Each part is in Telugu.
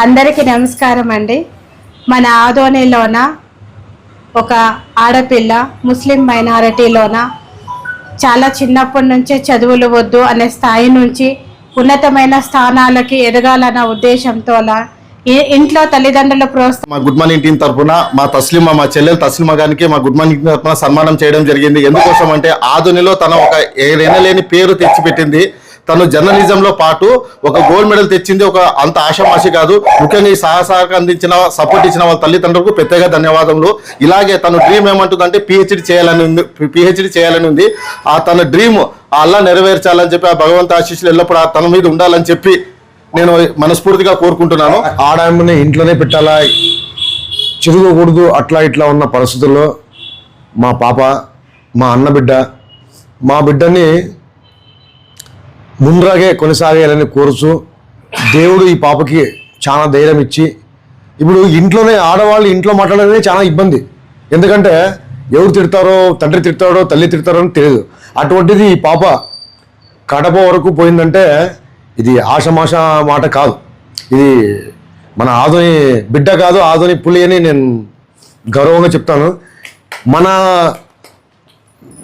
అందరికీ నమస్కారం అండి. మన ఆదోనిలోన ఒక ఆడపిల్ల ముస్లిం మైనారిటీలోన చాలా చిన్నప్పటి నుంచే చదువులు వద్దు అనే స్థాయి నుంచి ఉన్నతమైన స్థానాలకి ఎదగాలన్న ఉద్దేశంతో ఇంట్లో తల్లిదండ్రుల ప్రోత్సాహం మా గుడ్ మార్నింగ్ టీం తరఫున మా చెల్లెలు తస్లిమా గారికి మా గుడ్ మార్నింగ్ తరఫున సన్మానం చేయడం జరిగింది. ఎందుకోసం అంటే ఆధునిలో తన ఒక ఏదైనా పేరు తెచ్చిపెట్టింది. తను జర్నలిజంలో పాటు ఒక గోల్డ్ మెడల్ తెచ్చింది. ఒక అంత ఆశామాషి కాదు. ముఖ్యంగా ఈ సహకారం అందించిన సపోర్ట్ ఇచ్చిన వాళ్ళ తల్లిదండ్రులకు ప్రత్యేక ధన్యవాదములు. ఇలాగే తను డ్రీమ్ ఏమంటుందంటే పిహెచ్డి చేయాలని ఉంది. ఆ తన డ్రీమ్ అల్లా నెరవేర్చాలని చెప్పి ఆ భగవంత ఆశీస్సులు ఎల్లప్పుడూ తన మీద ఉండాలని చెప్పి నేను మనస్ఫూర్తిగా కోరుకుంటున్నాను. ఆడామని ఇంట్లోనే పెట్టాలా, చిరుగకూడదు, అట్లా ఇట్లా ఉన్న పరిస్థితుల్లో మా పాప, మా అన్న బిడ్డ, మా బిడ్డని ముందులాగే కొనసాగేయాలని కోరుచు దేవుడు ఈ పాపకి చాలా ధైర్యం ఇచ్చి, ఇప్పుడు ఇంట్లోనే ఆడవాళ్ళు ఇంట్లో మాట్లాడేది చాలా ఇబ్బంది. ఎందుకంటే ఎవరు తిడతారో, తండ్రి తిడతాడో, తల్లి తిడతారో అని తెలియదు. అటువంటిది ఈ పాప కడప వరకు పోయిందంటే ఇది ఆషమాష మాట కాదు. ఇది మన ఆదోని బిడ్డ కాదు, ఆదోని పులి అని నేను గౌరవంగా చెప్తాను. మన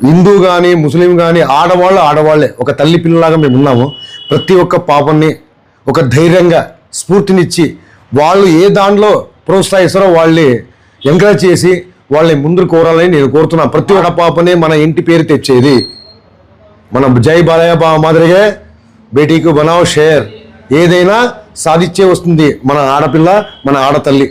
హిందూ కానీ ముస్లిం కానీ ఆడవాళ్ళే ఒక తల్లి పిల్లలాగా మేము ఉన్నాము. ప్రతి ఒక్క పాపని ఒక ధైర్యంగా స్ఫూర్తినిచ్చి వాళ్ళు ఏ దాంట్లో ప్రోత్సహిస్తారో వాళ్ళని ఎంకరేజ్ చేసి వాళ్ళని ముందుకు కోరాలని నేను కోరుతున్నాను. ప్రతి ఒక్క పాపని మన ఇంటి పేరు తెచ్చేది మన జై బాలయ్య బా మాదిరిగా బేటీకు బనావ్ షేర్ ఏదైనా సాధించే వస్తుంది మన ఆడపిల్ల, మన ఆడతల్లి.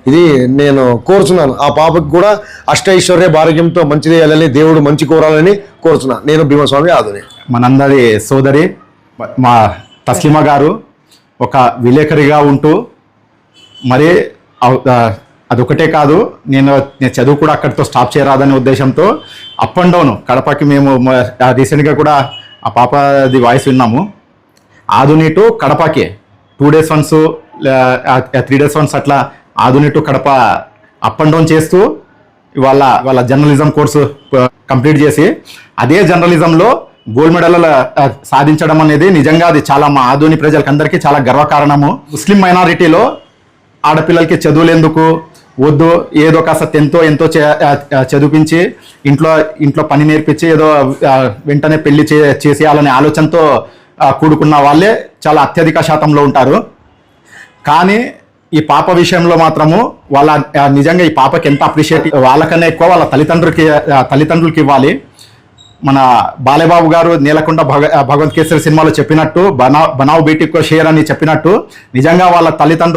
ఇది నేను కోరుచున్నాను. ఆ పాపకి కూడా అష్టైశ్వర్య భాగ్యంతో మంచిది వెళ్ళాలని దేవుడు మంచి కోరాలని కోరుచున్నాను. నేను భీమస్వామి ఆదోని. మనందరి సోదరి మా తస్లిమా గారు ఒక విలేకరిగా ఉంటూ మరి అదొకటే కాదు, నేను చదువు కూడా అక్కడితో స్టాప్ చేయరాదనే ఉద్దేశంతో అప్ అండ్ డౌన్ కడపకి మేము రీసెంట్గా కూడా ఆ పాపది వాయిస్ విన్నాము. ఆధుని టు కడపకి 2 days వన్స్ 3 days వన్స్ అట్లా Adoni to Kadapa up and down చేస్తూ వాళ్ళ జర్నలిజం కోర్సు కంప్లీట్ చేసి అదే జర్నలిజంలో గోల్డ్ మెడల్ సాధించడం అనేది నిజంగా అది చాలా మా ఆధుని ప్రజలకు అందరికీ చాలా గర్వకారణము. ముస్లిం మైనారిటీలో ఆడపిల్లలకి చదువులు ఎందుకు వద్దు, ఏదో కాస్త ఎంతో చదివించి ఇంట్లో పని నేర్పించి ఏదో వెంటనే పెళ్లి చేసేయాలనే ఆలోచనతో కూడుకున్న వాళ్ళే చాలా అత్యధిక శాతంలో ఉంటారు. కానీ ఈ పాప విషయంలో మాత్రము వాళ్ళ నిజంగా ఈ పాపకి ఎంత అప్రిషియేట్ వాళ్ళకన్నా ఎక్కువ వాళ్ళ తల్లిదండ్రులకి ఇవ్వాలి. మన బాలయ్యబాబు గారు నేలకొండ భగవంత్ కేసరి సినిమాలో చెప్పినట్టు బనావ్ బేటీ కో షేర్ అని చెప్పినట్టు నిజంగా వాళ్ళ తల్లిదండ్రులు